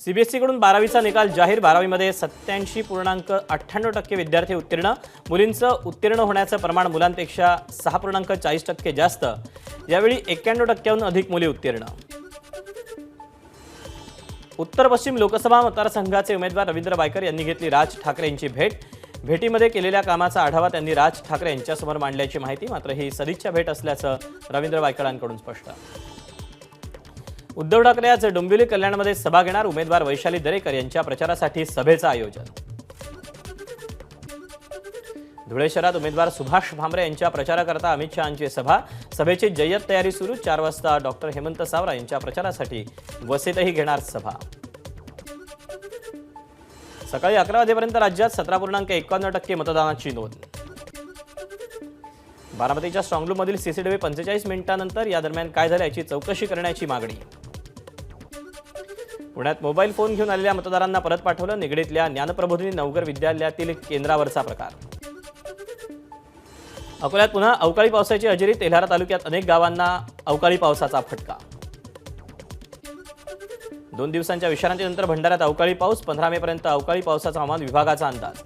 सीबीएसईकडून 12वीचा निकाल जाहीर। 12वीमध्ये 87.98% विद्यार्थी उत्तीर्ण। मुलींचं उत्तीर्ण होण्याचं प्रमाण मुलांपेक्षा 6.40% जास्त। यावेळी 91%हून अधिक मुली उत्तीर्ण। उत्तर पश्चिम लोकसभा मतदारसंघाचे उमेदवार रवींद्र वायकर यांनी घेतली राज ठाकरे यांची भेट। भेटीमध्ये केलेल्या कामाचा आढावा त्यांनी राज ठाकरे यांच्यासमोर मांडल्याची माहिती। मात्र ही सदिच्छा भेट असल्याचं रवींद्र वायकरांकडून स्पष्ट। उद्धव ठाकरे आज डोंबिवली कल्याणमध्ये सभा घेणार। उमेदवार वैशाली दरेकर यांच्या प्रचारासाठी सभेचं आयोजन। धुळे शहरात उमेदवार सुभाष भामरे यांच्या प्रचाराकरता अमित शहांची सभा। सभेची जय्यत तयारी सुरू। 4 वाजता डॉक्टर हेमंत सावरा यांच्या प्रचारासाठी वसईतही घेणार सभा। सकाळी 11 वाजेपर्यंत राज्यात 17.51% मतदानाची नोंद। बारामतीच्या स्ट्रॉंगरूममधील सीसीटीव्ही 45 मिनिटांनंतर या दरम्यान काय झालं याची चौकशी करण्याची मागणी। पुण्यात मोबाईल फोन घेऊन आलेल्या मतदारांना परत पाठवलं। निगडीतल्या ज्ञानप्रबोधिनी नवघर विद्यालयातील केंद्रावरचा प्रकार। अकोल्यात पुन्हा अवकाळी पावसाची हजेरी। तेल्हारा तालुक्यात अनेक गावांना अवकाळी पावसाचा फटका। 2 दिवसांच्या विश्रांतीनंतर भंडाऱ्यात अवकाळी पाऊस। 15 मे पर्यंत अवकाळी पावसाचा हवामान विभागाचा अंदाज।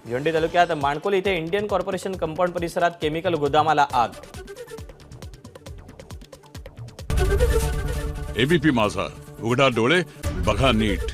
भिवंडी तालुक्यात माणकोली इथे इंडियन कॉर्पोरेशन कंपाऊंड परिसरात केमिकल गोदामाला आग। एबीपी माझा, उघडा डोळे बघा नीट।